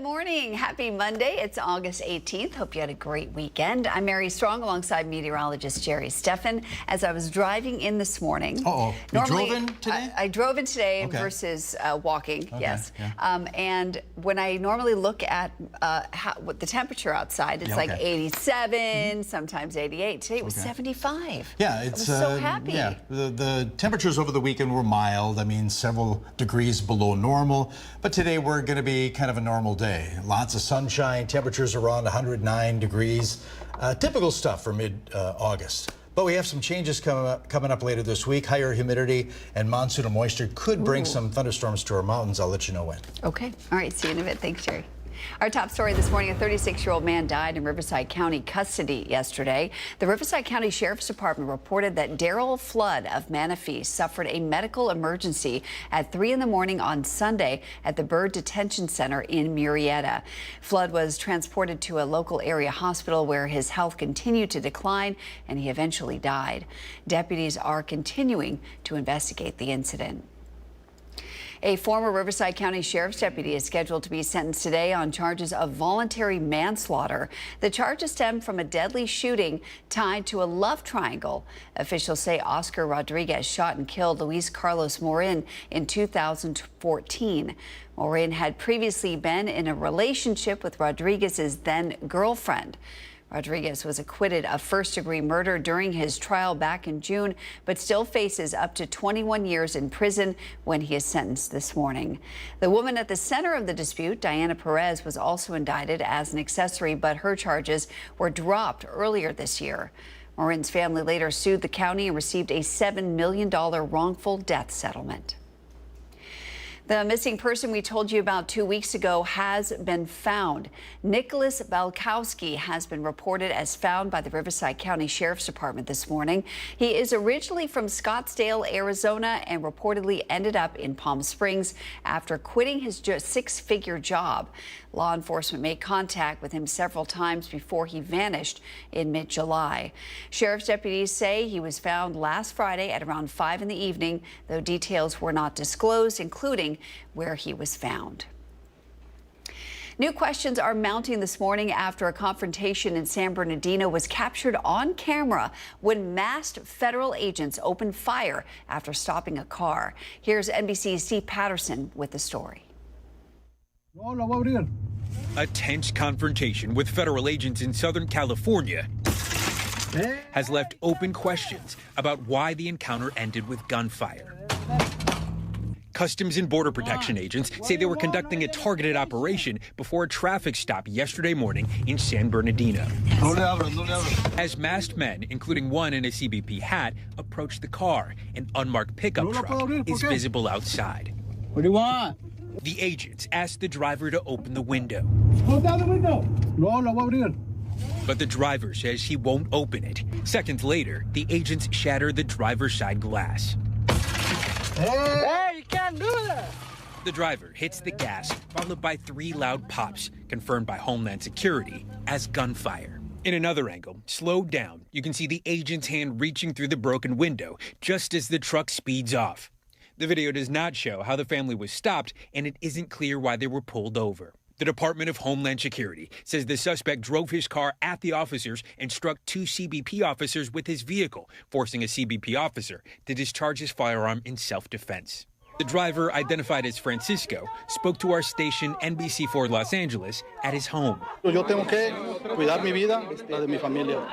morning. Happy Monday. It's August 18th. Hope you had a great weekend. I'm Mary Strong alongside meteorologist Jerry Steffen. As I was driving in this morning. You drove in today? I drove in today versus walking, yes. Yeah. And when I normally look at what the temperature outside, it's like 87, sometimes 88. Today it was 75. Yeah, I was so happy. Yeah, the temperatures over the weekend were mild. I mean, several degrees below normal. But today we're going to be kind of a normal day. Lots of sunshine, temperatures around 109 degrees. Typical stuff for mid-August. But we have some changes coming up later this week. Higher humidity and monsoonal moisture could bring some thunderstorms to our mountains. I'll let you know when. Okay. All right. See you in a bit. Thanks, Jerry. Our top story this morning, a 36-year-old man died in Riverside County custody yesterday. The Riverside County Sheriff's Department reported that Daryl Flood of Manistee suffered a medical emergency at 3 in the morning on Sunday at the Bird Detention Center in Murrieta. Flood was transported to a local area hospital where his health continued to decline and he eventually died. Deputies are continuing to investigate the incident. A former Riverside County Sheriff's deputy is scheduled to be sentenced today on charges of voluntary manslaughter. The charges stem from a deadly shooting tied to a love triangle. Officials say Oscar Rodriguez shot and killed Luis Carlos Morin in 2014. Morin had previously been in a relationship with Rodriguez's then girlfriend. Rodriguez was acquitted of first-degree murder during his trial back in June, but still faces up to 21 years in prison when he is sentenced this morning. The woman at the center of the dispute, Diana Perez, was also indicted as an accessory, but her charges were dropped earlier this year. Morin's family later sued the county and received a $7 million wrongful death settlement. The missing person we told you about 2 weeks ago has been found. Nicholas Balkowski has been reported as found by the Riverside County Sheriff's Department this morning. He is originally from Scottsdale, Arizona, and reportedly ended up in Palm Springs after quitting his six-figure job. Law enforcement made contact with him several times before he vanished in mid-July. Sheriff's deputies say he was found last Friday at around 5 in the evening, though details were not disclosed, including where he was found. New questions are mounting this morning after a confrontation in San Bernardino was captured on camera when masked federal agents opened fire after stopping a car. Here's NBC's Steve Patterson with the story. A tense confrontation with federal agents in Southern California has left open questions about why the encounter ended with gunfire. Customs and Border Protection agents say they were conducting a targeted operation before a traffic stop yesterday morning in San Bernardino. As masked men, including one in a CBP hat, approached the car, an unmarked pickup truck is visible outside. What do you want? The agents asked the driver to open the window. Close down the window. But the driver says he won't open it. Seconds later, the agents shatter the driver's side glass. Hey, you can't do that. The driver hits the gas, followed by 3 loud pops, confirmed by Homeland Security as gunfire. In another angle, slowed down, you can see the agent's hand reaching through the broken window just as the truck speeds off. The video does not show how the family was stopped, and it isn't clear why they were pulled over. The Department of Homeland Security says the suspect drove his car at the officers and struck 2 CBP officers with his vehicle, forcing a CBP officer to discharge his firearm in self-defense. The driver, identified as Francisco, spoke to our station NBC4 Los Angeles at his home,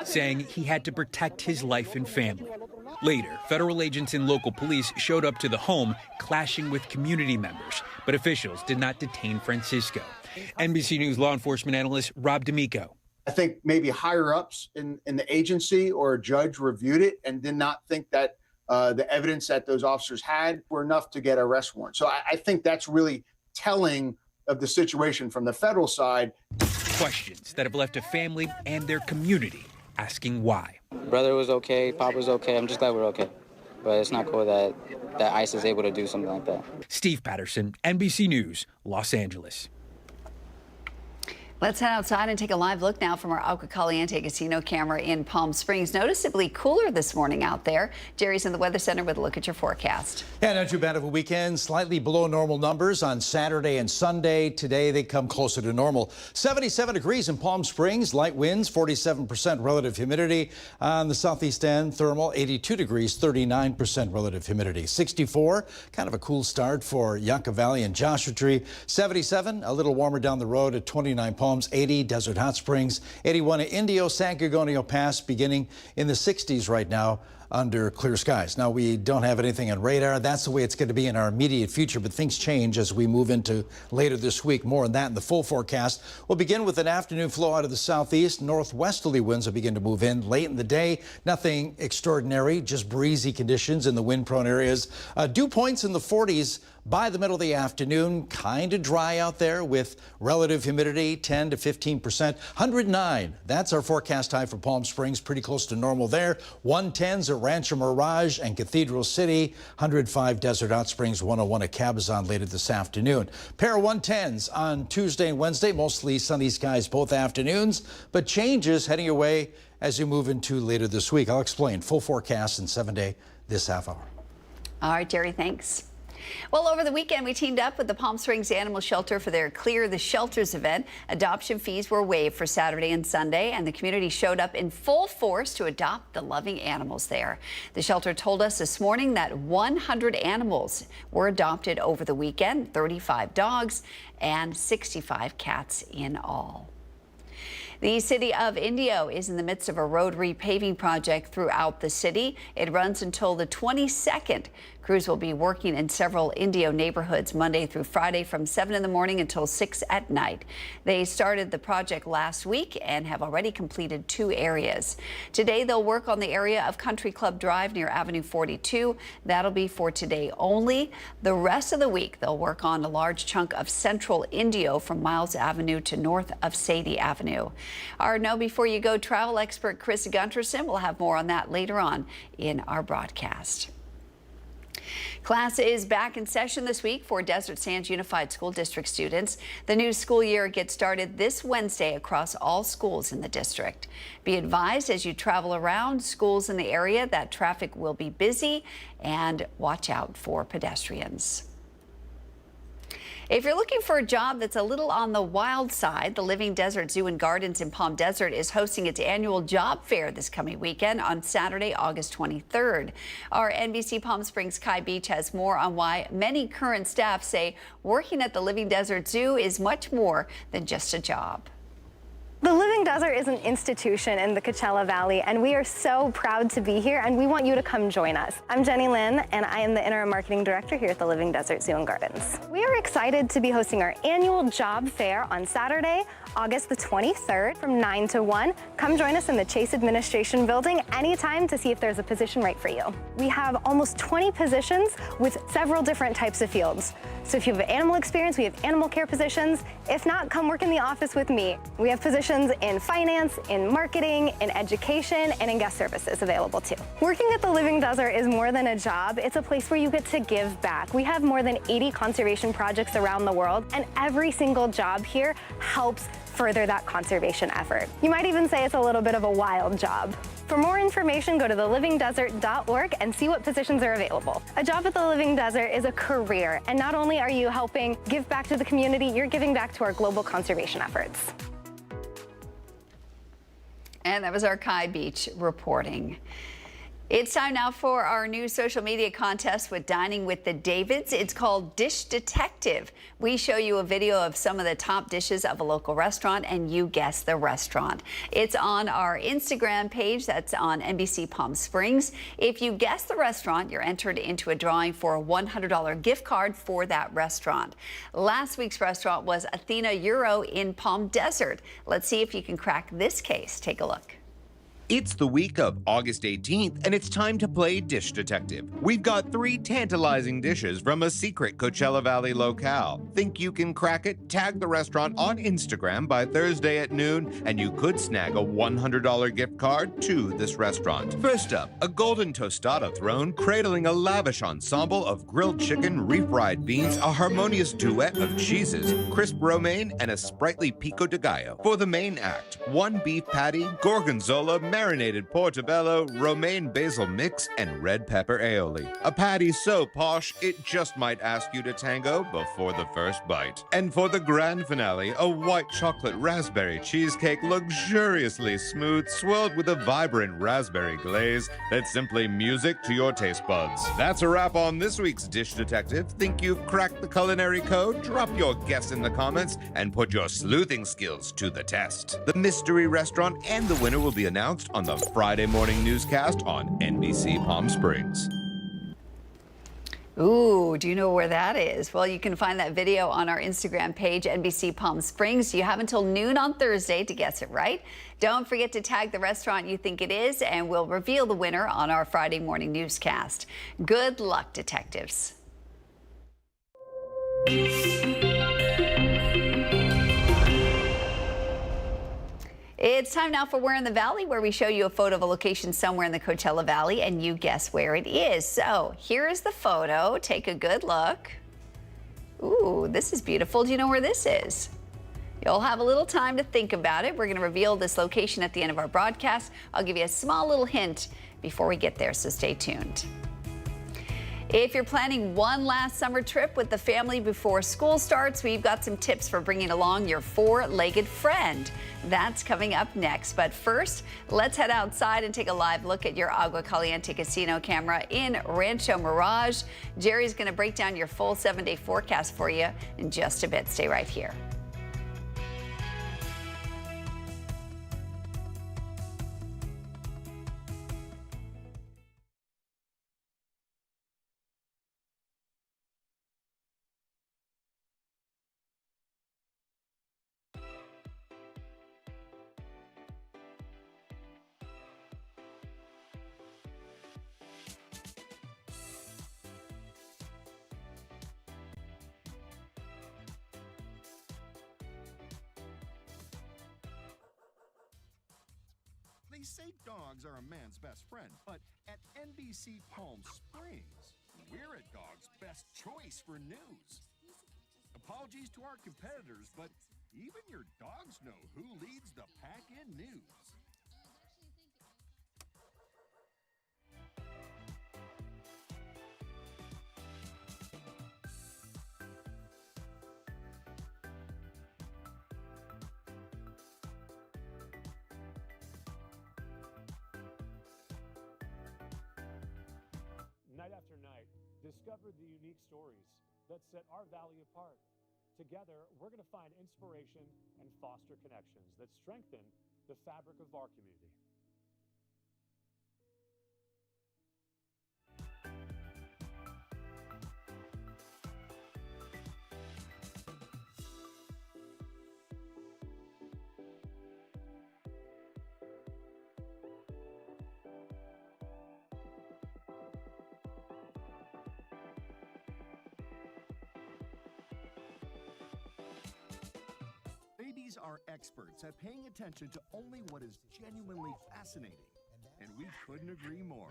saying he had to protect his life and family. Later, federal agents and local police showed up to the home, clashing with community members, but officials did not detain Francisco. NBC News law enforcement analyst Rob D'Amico. I think maybe higher ups in the agency or a judge reviewed it and did not think that the evidence that those officers had were enough to get an arrest warrant. So I think that's really telling of the situation from the federal side. Questions that have left a family and their community asking why. Brother was okay, Pop was okay. I'm just glad we're okay. But it's not cool that ICE is able to do something like that. Steve Patterson, NBC News, Los Angeles. Let's head outside and take a live look now from our Agua Caliente casino camera in Palm Springs. Noticeably cooler this morning out there. Jerry's in the Weather Center with a look at your forecast. Yeah, not too bad of a weekend. Slightly below normal numbers on Saturday and Sunday. Today they come closer to normal. 77 degrees in Palm Springs. Light winds, 47% relative humidity. On the southeast end, thermal 82 degrees, 39% relative humidity. 64, kind of a cool start for Yucca Valley and Joshua Tree. 77, a little warmer down the road at 29 Palms. 80, Desert Hot Springs, 81 at Indio, San Gorgonio Pass, beginning in the 60s right now under clear skies. Now, we don't have anything on radar. That's the way it's going to be in our immediate future, but things change as we move into later this week. More on that in the full forecast. We'll begin with an afternoon flow out of the southeast. Northwesterly winds will begin to move in late in the day. Nothing extraordinary, just breezy conditions in the wind-prone areas. Dew points in the 40s by the middle of the afternoon. Kind of dry out there with relative humidity 10 to 15%. 109, that's our forecast high for Palm Springs, pretty close to normal there. 110s at Rancho Mirage and Cathedral City. 105 Desert Hot Springs, 101 at Cabazon later this afternoon. Pair of 110s on Tuesday and Wednesday, mostly sunny skies both afternoons, but changes heading your way as you move into later this week. I'll explain full forecast in 7-day this half hour. All right, Jerry, thanks. Well, over the weekend, we teamed up with the Palm Springs Animal Shelter for their Clear the Shelters event. Adoption fees were waived for Saturday and Sunday, and the community showed up in full force to adopt the loving animals there. The shelter told us this morning that 100 animals were adopted over the weekend, 35 dogs and 65 cats in all. The city of Indio is in the midst of a road repaving project throughout the city. It runs until the 22nd. Crews will be working in several Indio neighborhoods Monday through Friday from 7 in the morning until 6 at night. They started the project last week and have already completed 2 areas. Today they'll work on the area of Country Club Drive near Avenue 42. That'll be for today only. The rest of the week they'll work on a large chunk of central Indio from Miles Avenue to north of Sadie Avenue. Our Know Before You Go travel expert Chris Gunterson will have more on that later on in our broadcast. Class is back in session this week for Desert Sands Unified School District students. The new school year gets started this Wednesday across all schools in the district. Be advised as you travel around schools in the area that traffic will be busy, and watch out for pedestrians. If you're looking for a job that's a little on the wild side, the Living Desert Zoo and Gardens in Palm Desert is hosting its annual job fair this coming weekend on Saturday, August 23rd. Our NBC Palm Springs Kai Beach has more on why many current staff say working at the Living Desert Zoo is much more than just a job. The Living Desert is an institution in the Coachella Valley, and we are so proud to be here, and we want you to come join us. I'm Jenny Lynn, and I am the Interim Marketing Director here at the Living Desert Zoo and Gardens. We are excited to be hosting our annual job fair on Saturday, August the 23rd from 9 to 1. Come join us in the Chase Administration Building anytime to see if there's a position right for you. We have almost 20 positions with several different types of fields. So if you have animal experience, we have animal care positions. If not, come work in the office with me. We have positions in finance, in marketing, in education, and in guest services available too. Working at the Living Desert is more than a job. It's a place where you get to give back. We have more than 80 conservation projects around the world, and every single job here helps further that conservation effort. You might even say it's a little bit of a wild job. For more information, go to thelivingdesert.org and see what positions are available. A job at the Living Desert is a career, and not only are you helping give back to the community, you're giving back to our global conservation efforts. And that was our Kai Beach reporting. It's time now for our new social media contest with Dining with the Davids. It's called Dish Detective. We show you a video of some of the top dishes of a local restaurant, and you guess the restaurant. It's on our Instagram page. That's on NBC Palm Springs. If you guess the restaurant, you're entered into a drawing for a $100 gift card for that restaurant. Last week's restaurant was Athena Euro in Palm Desert. Let's see if you can crack this case. Take a look. It's the week of August 18th, and it's time to play Dish Detective. We've got 3 tantalizing dishes from a secret Coachella Valley locale. Think you can crack it? Tag the restaurant on Instagram by Thursday at noon, and you could snag a $100 gift card to this restaurant. First up, a golden tostada throne cradling a lavish ensemble of grilled chicken, refried beans, a harmonious duet of cheeses, crisp romaine, and a sprightly pico de gallo. For the main act, 1 beef patty, gorgonzola, marinated portobello, romaine basil mix, and red pepper aioli. A patty so posh, it just might ask you to tango before the first bite. And for the grand finale, a white chocolate raspberry cheesecake luxuriously smooth, swirled with a vibrant raspberry glaze that's simply music to your taste buds. That's a wrap on this week's Dish Detective. Think you've cracked the culinary code? Drop your guess in the comments and put your sleuthing skills to the test. The mystery restaurant and the winner will be announced on the Friday morning newscast on NBC Palm Springs. Ooh, do you know where that is? Well, you can find that video on our Instagram page, NBC Palm Springs. You have until noon on Thursday to guess it right. Don't forget to tag the restaurant you think it is, and we'll reveal the winner on our Friday morning newscast. Good luck, detectives. It's time now for Where in the Valley, where we show you a photo of a location somewhere in the Coachella Valley and you guess where it is. So here is the photo. Take a good look. Ooh, this is beautiful. Do you know where this is? You'll have a little time to think about it. We're going to reveal this location at the end of our broadcast. I'll give you a small little hint before we get there, so stay tuned. If you're planning one last summer trip with the family before school starts, we've got some tips for bringing along your 4-legged friend. That's coming up next. But first, let's head outside and take a live look at your Agua Caliente casino camera in Rancho Mirage. Jerry's going to break down your full 7-day forecast for you in just a bit. Stay right here. They say dogs are a man's best friend, but at NBC Palm Springs, we're a dog's best choice for news. Apologies to our competitors, but even your dogs know who leads the pack in news. Night after night, discover the unique stories that set our valley apart. Together, we're going to find inspiration and foster connections that strengthen the fabric of our community. Babies are experts at paying attention to only what is genuinely fascinating, and we couldn't agree more.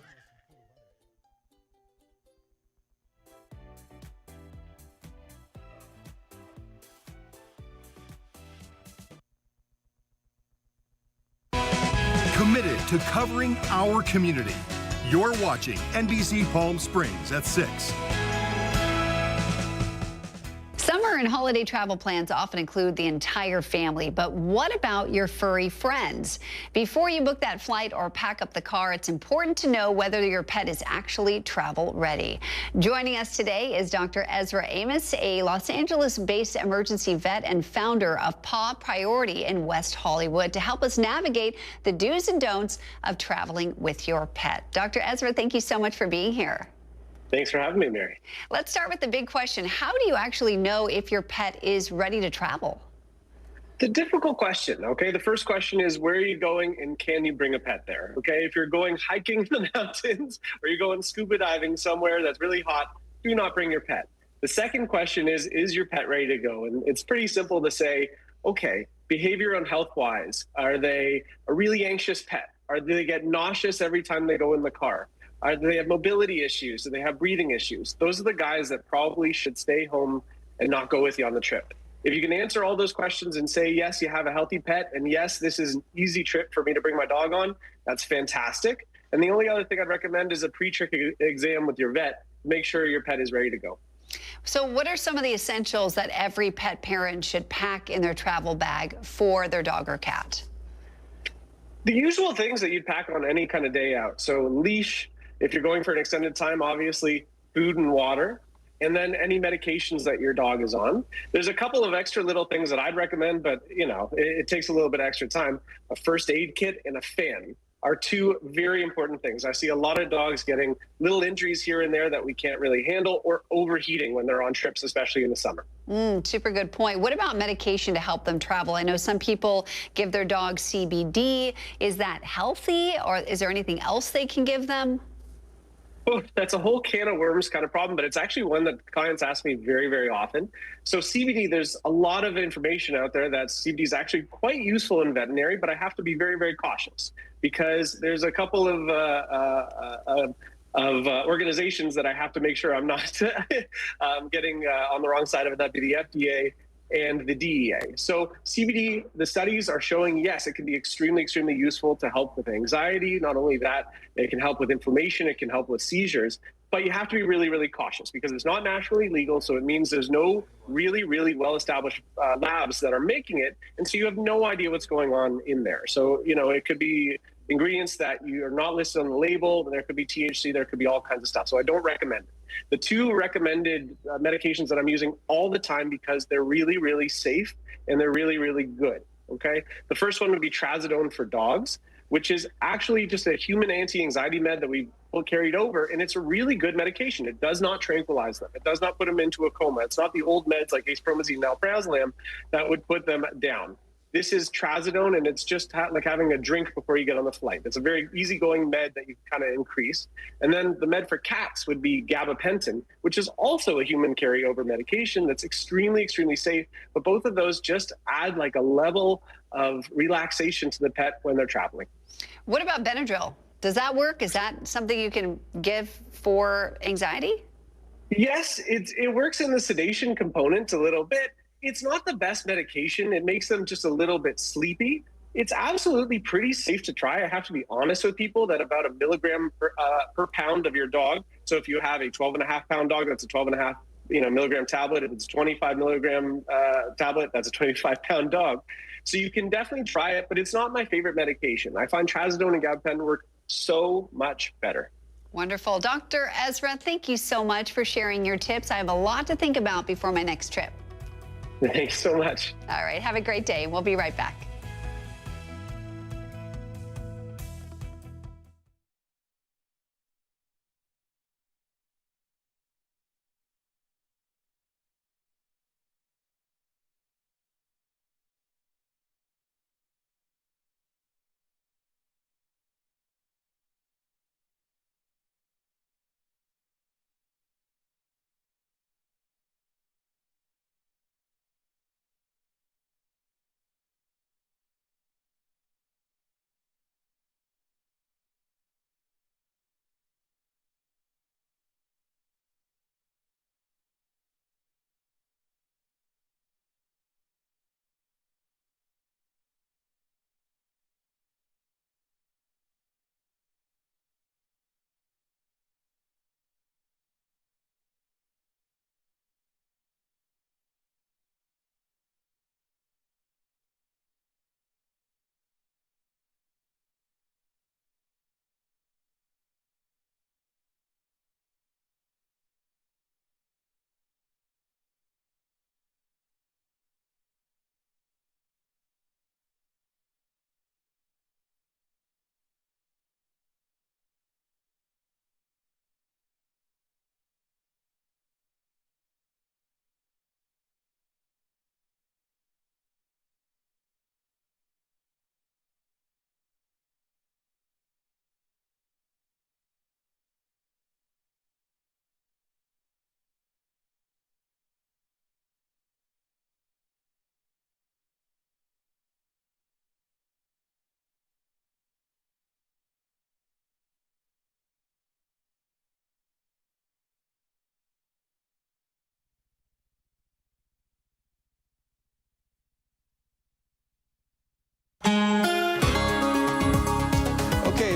Committed to covering our community. You're watching NBC Palm Springs at 6. Summer and holiday travel plans often include the entire family, but what about your furry friends? Before you book that flight or pack up the car, it's important to know whether your pet is actually travel ready. Joining us today is Dr. Ezra Amos, a Los Angeles-based emergency vet and founder of Paw Priority in West Hollywood, to help us navigate the do's and don'ts of traveling with your pet. Dr. Ezra, thank you so much for being here. Thanks for having me, Mary. Let's start with the big question. How do you actually know if your pet is ready to travel? It's a difficult question. Okay. The first question is, where are you going and can you bring a pet there? Okay. If you're going hiking in the mountains or you're going scuba diving somewhere that's really hot, do not bring your pet. The second question is your pet ready to go? And it's pretty simple to say, okay, behavior and health wise, are they a really anxious pet? Do they get nauseous every time they go in the car? Do they have mobility issues? Do they have breathing issues? Those are the guys that probably should stay home and not go with you on the trip. If you can answer all those questions and say, yes, you have a healthy pet, and yes, this is an easy trip for me to bring my dog on, that's fantastic. And the only other thing I'd recommend is a pre-trip exam with your vet. Make sure your pet is ready to go. So what are some of the essentials that every pet parent should pack in their travel bag for their dog or cat? The usual things that you'd pack on any kind of day out. So leash, if you're going for an extended time, obviously food and water, and then any medications that your dog is on. There's a couple of extra little things that I'd recommend, but it takes a little bit extra time. A first aid kit and a fan are two very important things. I see a lot of dogs getting little injuries here and there that we can't really handle, or overheating when they're on trips, especially in the summer. Super good point. What about medication to help them travel? I know some people give their dogs CBD. Is that healthy, or is there anything else they can give them? Oh, that's a whole can of worms kind of problem, but it's actually one that clients ask me very, very often. So CBD, there's a lot of information out there that CBD is actually quite useful in veterinary, but I have to be very, very cautious because there's a couple of organizations that I have to make sure I'm not getting on the wrong side of it. That'd be the FDA and the DEA. So CBD, the studies are showing, yes, it can be extremely, extremely useful to help with anxiety. Not only that, it can help with inflammation, it can help with seizures, but you have to be really, really cautious because it's not nationally legal. So it means there's no really, really well-established labs that are making it. And so you have no idea what's going on in there. So, it could be ingredients that you are not listed on the label. There could be THC, there could be all kinds of stuff. So I don't recommend it. The two recommended medications that I'm using all the time because they're really, really safe and they're really, really good. Okay. The first one would be trazodone for dogs, which is actually just a human anti-anxiety med that we carried over. And it's a really good medication. It does not tranquilize them. It does not put them into a coma. It's not the old meds like acepromazine and alprazolam that would put them down. This is trazodone, and it's just like having a drink before you get on the flight. It's a very easygoing med that you kind of increase. And then the med for cats would be gabapentin, which is also a human carryover medication that's extremely, extremely safe. But both of those just add like a level of relaxation to the pet when they're traveling. What about Benadryl? Does that work? Is that something you can give for anxiety? Yes, it works in the sedation component a little bit. It's not the best medication. It makes them just a little bit sleepy. It's absolutely pretty safe to try. I have to be honest with people that about 1 milligram per pound of your dog. So if you have a 12.5-pound dog, that's a 12.5 milligram tablet. If it's a 25 milligram tablet, that's a 25-pound dog. So you can definitely try it, but it's not my favorite medication. I find trazodone and gabapentin work so much better. Wonderful. Dr. Ezra, thank you so much for sharing your tips. I have a lot to think about before my next trip. Thanks so much. All right. Have a great day. We'll be right back.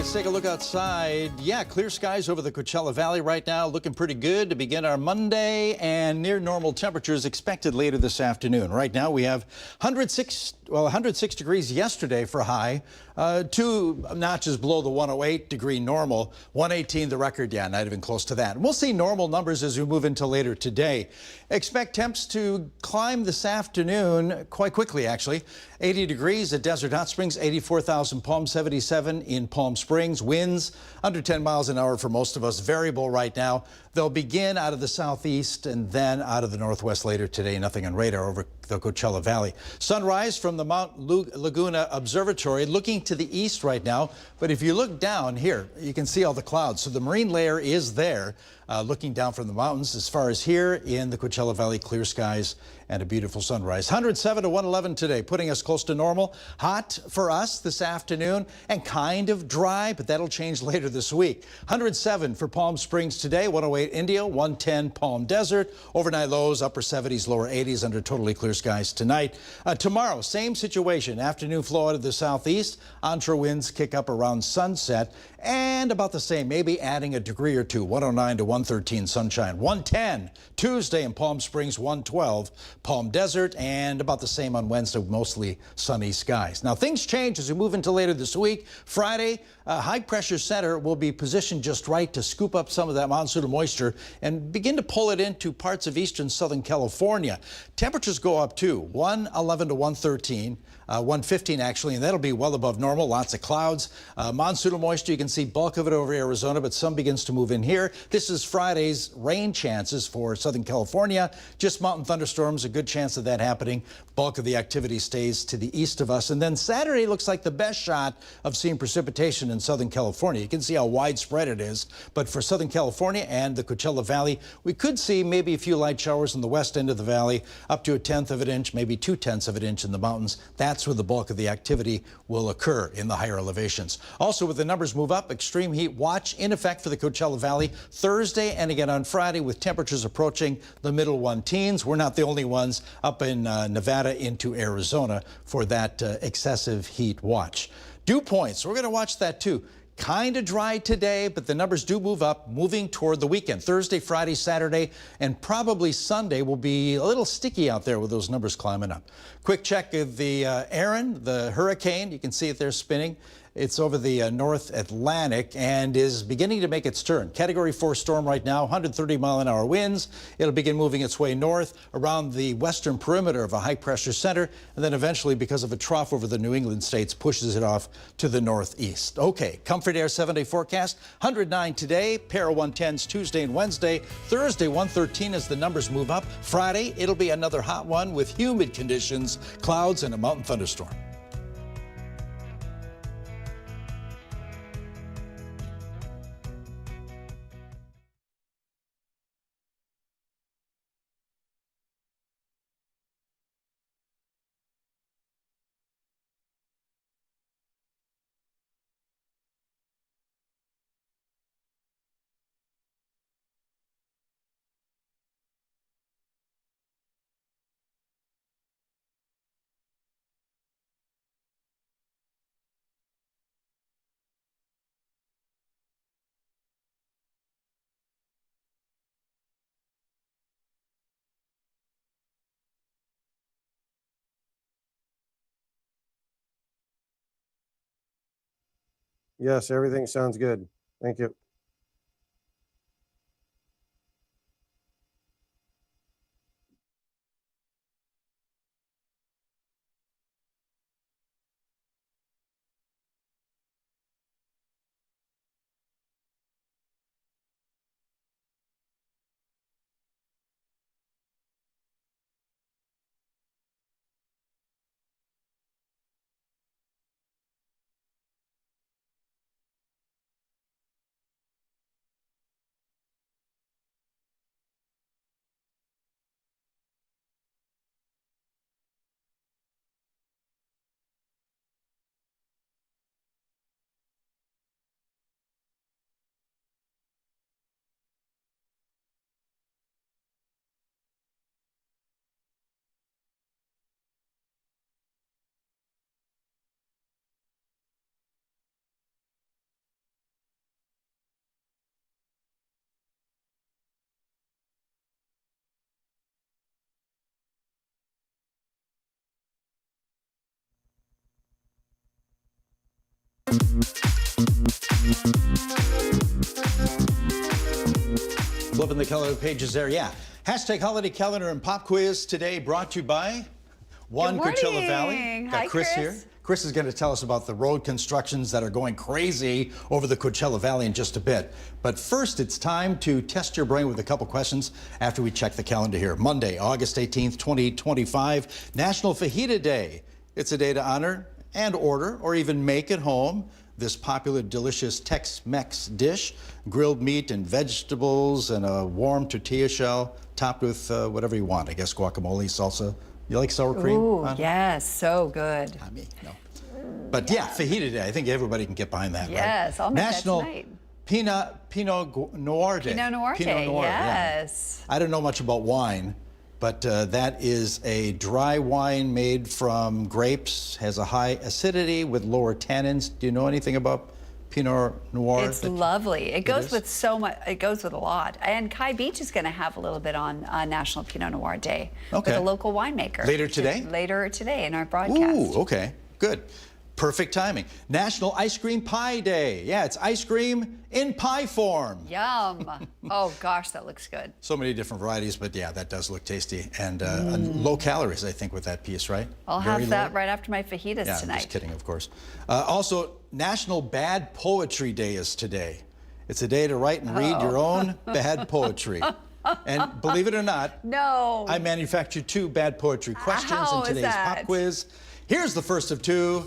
Let's take a look outside. Yeah, clear skies over the Coachella Valley right now, looking pretty good to begin our Monday, and near normal temperatures expected later this afternoon. Right now we have 106 degrees yesterday for a high, 2 notches below the 108 degree normal, 118 the record. Yeah, not even close to that. We'll see normal numbers as we move into later today. Expect temps to climb this afternoon quite quickly, actually. 80 degrees at Desert Hot Springs, 84,000 Palm, 77 in Palm Springs. Winds under 10 miles an hour for most of us. Variable right now. They'll begin out of the southeast and then out of the northwest later today. Nothing on radar over the Coachella Valley. Sunrise from the Mount Laguna Observatory, looking to the east right now. But if you look down here, you can see all the clouds. So the marine layer is there, looking down from the mountains. As far as here in the Coachella Valley, clear skies and a beautiful sunrise. 107 to 111 today, putting us close to normal. Hot for us this afternoon and kind of dry, but that'll change later this week. 107 for Palm Springs today, 108 Indio, 110 Palm Desert. Overnight lows, upper 70s, lower 80s under totally clear skies tonight. Tomorrow, same situation. Afternoon flow out of the southeast. Onshore winds kick up around sunset and about the same, maybe adding a degree or two. 109 to 113 sunshine. 110 Tuesday in Palm Springs, 112 Palm Desert, and about the same on Wednesday, mostly sunny skies. Now things change as we move into later this week. Friday, high pressure center will be positioned just right to scoop up some of that monsoonal moisture and begin to pull it into parts of eastern Southern California. Temperatures go up too, 111 to 113. 115 actually, and that'll be well above normal. Lots of clouds. Monsoonal moisture, you can see bulk of it over Arizona, but some begins to move in here. This is Friday's rain chances for Southern California. Just mountain thunderstorms, a good chance of that happening. Bulk of the activity stays to the east of us. And then Saturday looks like the best shot of seeing precipitation in Southern California. You can see how widespread it is. But for Southern California and the Coachella Valley, we could see maybe a few light showers in the west end of the valley, up to 1/10 of an inch, maybe 2/10 of an inch in the mountains. That's where the bulk of the activity will occur in the higher elevations. Also, with the numbers move up, extreme heat watch in effect for the Coachella Valley Thursday and again on Friday, with temperatures approaching the middle 1 teens. We're not the only ones up in Nevada into Arizona for that excessive heat watch. Dew points, we're going to watch that too. Kind of dry today, but the numbers do move up, moving toward the weekend. Thursday, Friday, Saturday, and probably Sunday will be a little sticky out there with those numbers climbing up. Quick check of the Aaron, the hurricane. You can see it there spinning. It's over the North Atlantic and is beginning to make its turn. Category 4 storm right now, 130-mile-an-hour winds. It'll begin moving its way north around the western perimeter of a high-pressure center, and then eventually, because of a trough over the New England states, pushes it off to the northeast. Okay, Comfort Air 7-day forecast, 109 today, pair of 110s Tuesday and Wednesday. Thursday, 113 as the numbers move up. Friday, it'll be another hot one with humid conditions, clouds, and a mountain thunderstorm. Yes, everything sounds good. Thank you. Flipping the calendar pages there, yeah. Hashtag holiday calendar and pop quiz today brought to you by One Coachella Valley. Got Hi, Chris here. Chris is going to tell us about the road constructions that are going crazy over the Coachella Valley in just a bit. But first, it's time to test your brain with a couple questions after we check the calendar here. Monday, August 18th, 2025, National Fajita Day. It's a day to honor and order or even make at home this popular, delicious Tex-Mex dish, grilled meat and vegetables and a warm tortilla shell topped with whatever you want. I guess guacamole, salsa. You like sour cream? Ooh, yes, so good. I mean, no. But yeah, Fajita Day. I think everybody can get behind that, yes, right? I'll make National that tonight. Pinot Noir Day. Pinot Noir Day, yes. Yeah. I don't know much about wine, but that is a dry wine made from grapes, has a high acidity with lower tannins. Do you know anything about Pinot Noir? It's lovely. It goes with so much. It goes with a lot. And Kai Beach is going to have a little bit on National Pinot Noir Day with a local winemaker. Later today? Later today in our broadcast. Ooh, okay, good. Perfect timing. National Ice Cream Pie Day. Yeah, it's ice cream in pie form. Yum. Oh, gosh, that looks good. So many different varieties, but yeah, that does look tasty. And low calories, I think, with that piece, right? I'll have that right after my fajitas yeah, tonight. Just kidding, of course. Also, National Bad Poetry Day is today. It's a day to write and read your own bad poetry. And believe it or not, no, I manufactured 2 bad poetry questions in today's pop quiz. Here's the first of 2.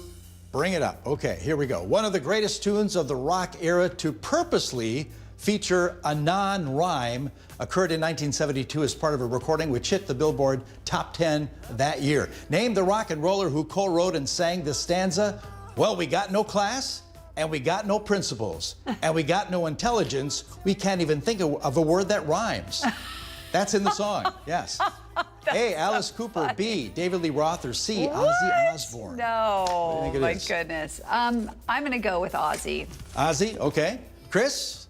Bring it up. Okay, here we go. One of the greatest tunes of the rock era to purposely feature a non-rhyme occurred in 1972 as part of a recording which hit the Billboard Top 10 that year. Name the rock and roller who co-wrote and sang this stanza. Well, we got no class, and we got no principles, and we got no intelligence. We can't even think of a word that rhymes. That's in the song, yes. A, Alice Cooper. Funny. B, David Lee Roth. Or C, Ozzy Osbourne. No, my is? goodness. I'm going to go with Ozzy. Ozzy, okay. Chris?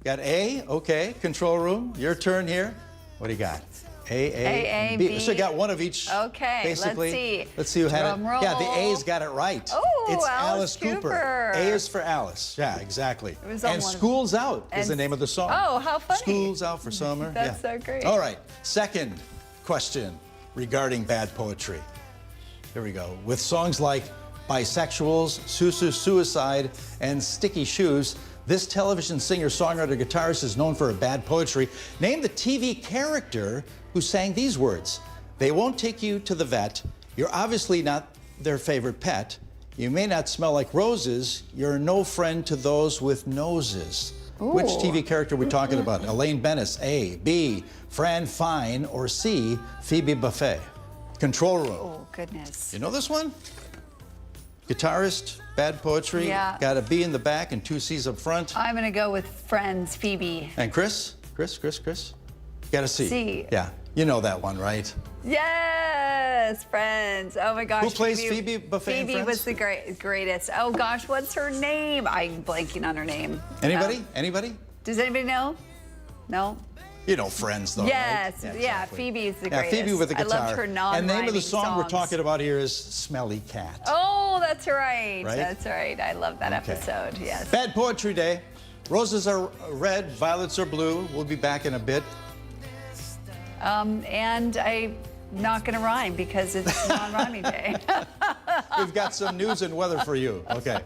Got A, okay. Control room, your turn here. What do you got? A, B. So you got one of each. Okay, basically. Let's see who had Drum it. roll. Yeah, the A's got it right. Oh, it's Alice Cooper. A is for Alice. Yeah, exactly. It was on And one of- School's Out is the name of the song. Oh, how funny. School's Out for summer. That's so great. All right, second question regarding bad poetry. Here we go. With songs like Bisexuals, Susu Suicide, and Sticky Shoes, this television singer, songwriter, guitarist is known for her bad poetry. Name the TV character who sang these words. They won't take you to the vet. You're obviously not their favorite pet. You may not smell like roses. You're no friend to those with noses. Ooh. Which TV character are we talking about? Elaine Bennis, A, B, Fran Fine, or C, Phoebe Buffay? Control room. Oh, goodness. You know this one? Guitarist, bad poetry. Yeah. Got a B in the back and 2 C's up front. I'm going to go with Friends, Phoebe. And Chris? Got a C. C. Yeah. You know that one, right? Yes, Friends. Oh my gosh. Who plays Phoebe Buffay in Phoebe Friends? was the greatest. Oh gosh, what's her name? I'm blanking on her name. Anybody? Anybody? Does anybody know? No? You know Friends, though, Yes, right? yeah, Phoebe is the greatest. Phoebe with the guitar. I loved her non-rhyming And the name of the song we're songs. talking about here is Smelly Cat. Oh, that's right. Right? That's right. I love that Okay. episode, yes. Bad Poetry Day. Roses are red, violets are blue. We'll be back in a bit. And I'm not going to rhyme because it's non-rhyming day. We've got some news and weather for you. Okay.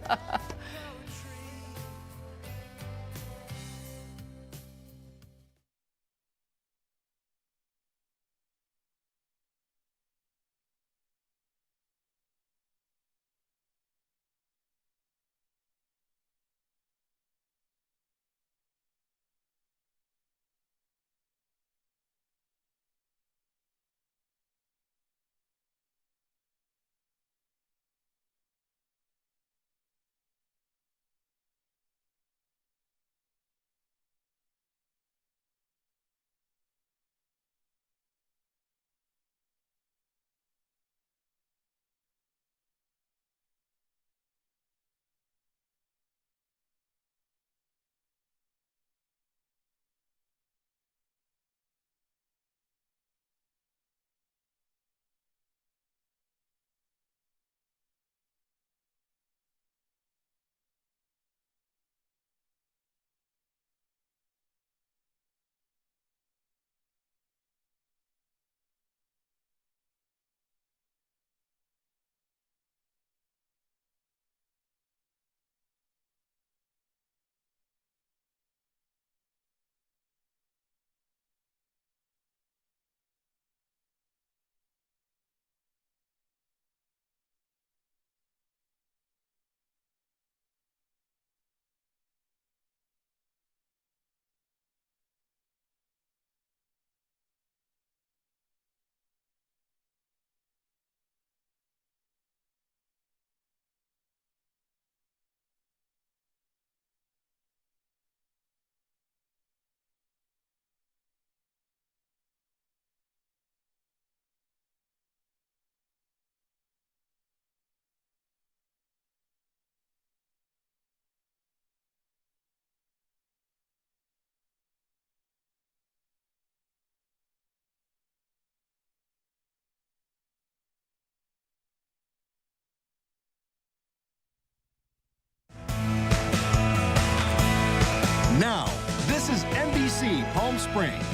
Springs.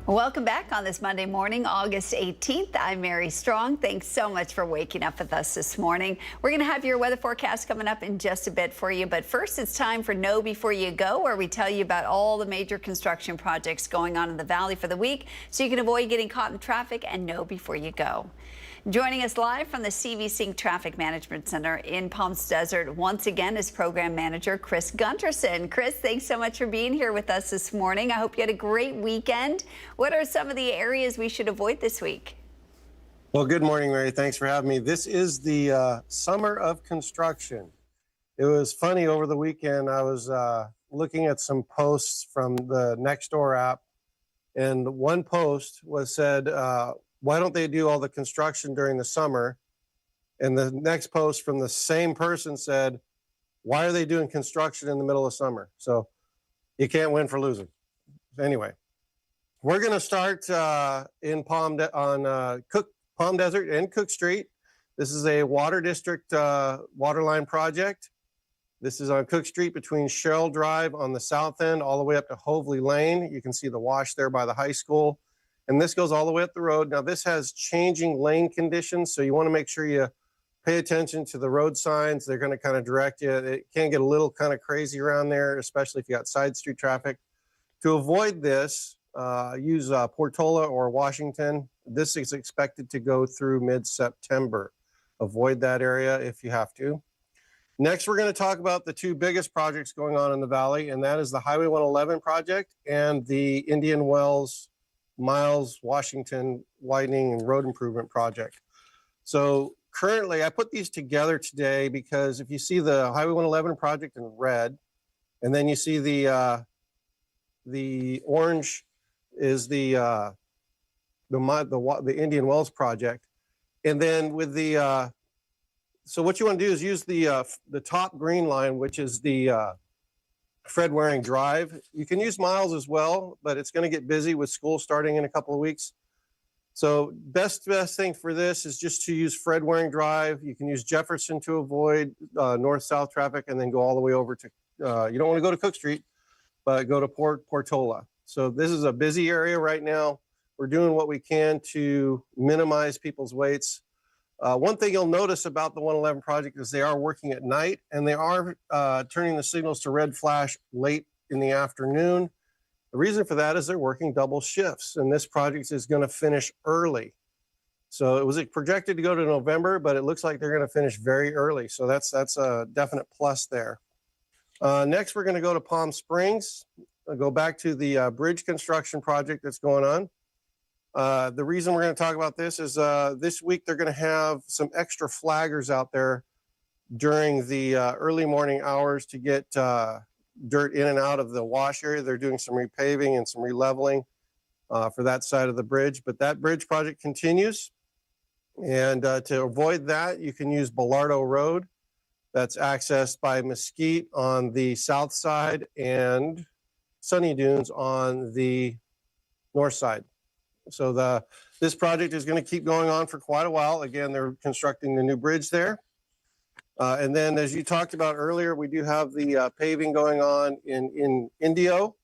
Welcome back on this Monday morning, August 18th. I'm Mary Strong. Thanks so much for waking up with us this morning. We're going to have your weather forecast coming up in just a bit for you. But first, it's time for Know Before You Go, where we tell you about all the major construction projects going on in the Valley for the week so you can avoid getting caught in traffic and know before you go. Joining us live from the CV Sync Traffic Management Center in Palm Desert once again is Program Manager Chris Gunterson. Chris, thanks so much for being here with us this morning. I hope you had a great weekend. What are some of the areas we should avoid this week? Well, good morning, Mary. Thanks for having me. This is the summer of construction. It was funny over the weekend. I was looking at some posts from the Nextdoor app, and one post said, why don't they do all the construction during the summer? And the next post from the same person said, why are they doing construction in the middle of summer? So you can't win for losing. Anyway, we're going to start in Palm Desert and Cook Street. This is a water district water line project. This is on Cook Street between Sherrill Drive on the south end all the way up to Hoveley Lane. You can see the wash there by the high school. And this goes all the way up the road. Now, this has changing lane conditions, so you want to make sure you pay attention to the road signs. They're going to kind of direct you. It can get a little kind of crazy around there, especially if you got side street traffic. To avoid this, use Portola or Washington. This is expected to go through mid-September. Avoid that area if you have to. Next, we're going to talk about the two biggest projects going on in the Valley, and that is the Highway 111 project and the Indian Wells Miles Washington widening and road improvement project. So currently, I put these together today because if you see the Highway 111 project in red, and then you see the orange is the Indian Wells project, and then with the so what you want to do is use the top green line, which is the Fred Waring Drive. You can use Miles as well, but it's going to get busy with school starting in a couple of weeks. So best thing for this is just to use Fred Waring Drive. You can use Jefferson to avoid north-south traffic and then go all the way over to, you don't want to go to Cook Street, but go to Portola. So this is a busy area right now. We're doing what we can to minimize people's waits. One thing you'll notice about the 111 project is they are working at night, and they are turning the signals to red flash late in the afternoon. The reason for that is they're working double shifts, and this project is going to finish early. So it was projected to go to November, but it looks like they're going to finish very early. So that's a definite plus there. Next, we're going to go to Palm Springs. I'll go back to the bridge construction project that's going on. The reason we're going to talk about this is this week they're going to have some extra flaggers out there during the early morning hours to get dirt in and out of the wash area. They're doing some repaving and some releveling for that side of the bridge, but that bridge project continues. And to avoid that, you can use Bellardo Road. That's accessed by Mesquite on the south side and Sunny Dunes on the north side. So this project is going to keep going on for quite a while. Again, they're constructing the new bridge there. And then, as you talked about earlier, we do have the paving going on in Indio.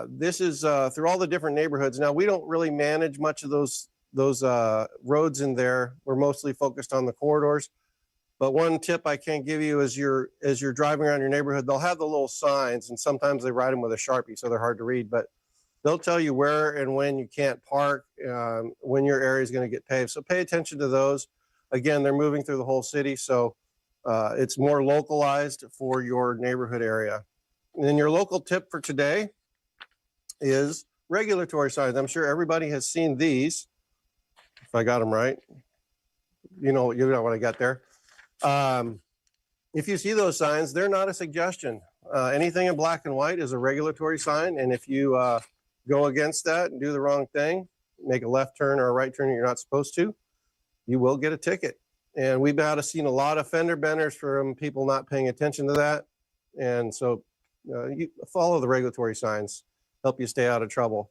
This is through all the different neighborhoods. Now, we don't really manage much of those roads in there. We're mostly focused on the corridors. But one tip I can give you is as you're driving around your neighborhood, they'll have the little signs, and sometimes they write them with a Sharpie, so they're hard to read. But they'll tell you where and when you can't park, when your area is going to get paved. So pay attention to those. Again, they're moving through the whole city, so it's more localized for your neighborhood area. And then your local tip for today is regulatory signs. I'm sure everybody has seen these. If I got them right, you know what I got there. If you see those signs, they're not a suggestion. Anything in black and white is a regulatory sign, and if you go against that and do the wrong thing, make a left turn or a right turn you're not supposed to, you will get a ticket. And we've seen a lot of fender benders from people not paying attention to that. And so you follow the regulatory signs, help you stay out of trouble.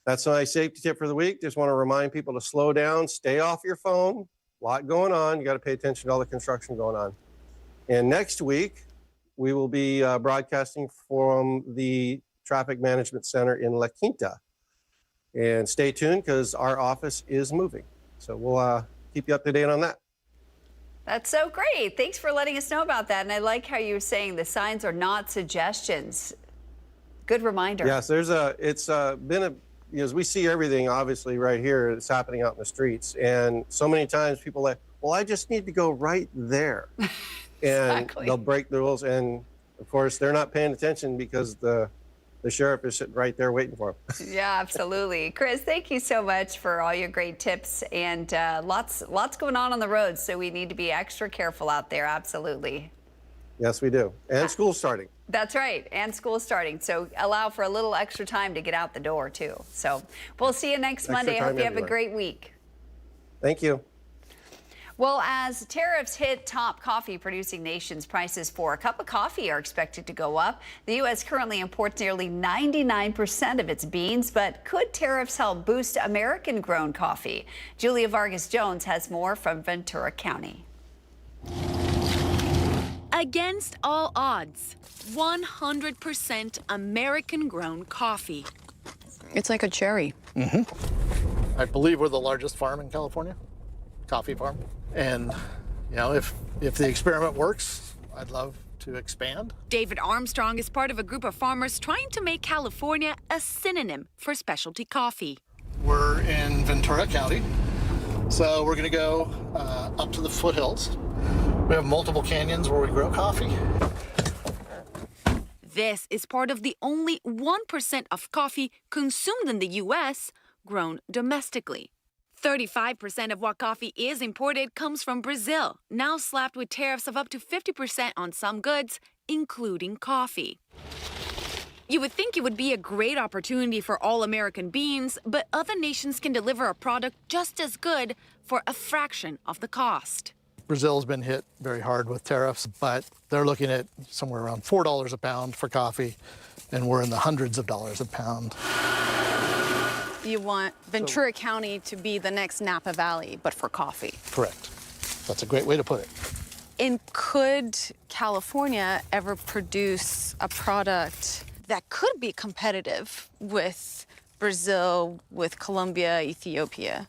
That's my safety tip for the week. Just want to remind people to slow down, stay off your phone. A lot going on. You got to pay attention to all the construction going on. And next week, we will be broadcasting from the Traffic Management Center in La Quinta. And stay tuned because our office is moving. So we'll keep you up to date on that. That's so great. Thanks for letting us know about that. And I like how you were saying the signs are not suggestions. Good reminder. Yes, it's been as we see everything obviously right here, it's happening out in the streets. And so many times people are like, well, I just need to go right there. And they'll break the rules. And of course, they're not paying attention because the sheriff is sitting right there waiting for them. Yeah, absolutely. Chris, thank you so much for all your great tips, and lots going on the road, so we need to be extra careful out there. Absolutely. Yes, we do. And school's starting. That's right. And school's starting. So allow for a little extra time to get out the door, too. So we'll see you next Monday. I hope you have a great week. Thank you. Well, as tariffs hit top coffee producing nations, prices for a cup of coffee are expected to go up. The U.S. currently imports nearly 99% of its beans, but could tariffs help boost American grown coffee? Julia Vargas Jones has more from Ventura County. Against all odds, 100% American grown coffee. It's like a cherry. I believe we're the largest farm in California, coffee farm. And, you know, if the experiment works, I'd love to expand. David Armstrong is part of a group of farmers trying to make California a synonym for specialty coffee. We're in Ventura County, so we're going to go up to the foothills. We have multiple canyons where we grow coffee. This is part of the only 1% of coffee consumed in the U.S. grown domestically. 35% of what coffee is imported comes from Brazil, now slapped with tariffs of up to 50% on some goods, including coffee. You would think it would be a great opportunity for all American beans, but other nations can deliver a product just as good for a fraction of the cost. Brazil's been hit very hard with tariffs, but they're looking at somewhere around $4 a pound for coffee, and we're in the hundreds of dollars a pound. You want Ventura County to be the next Napa Valley, but for coffee. Correct. That's a great way to put it. And could California ever produce a product that could be competitive with Brazil, with Colombia, Ethiopia?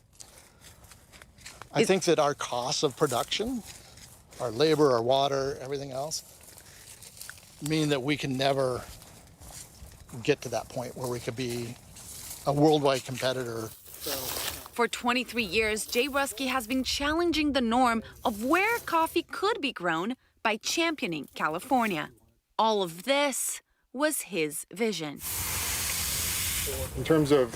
I think that our costs of production, our labor, our water, everything else, mean that we can never get to that point where we could be a worldwide competitor. For 23 years, Jay Rusky has been challenging the norm of where coffee could be grown by championing California. All of this was his vision. In terms of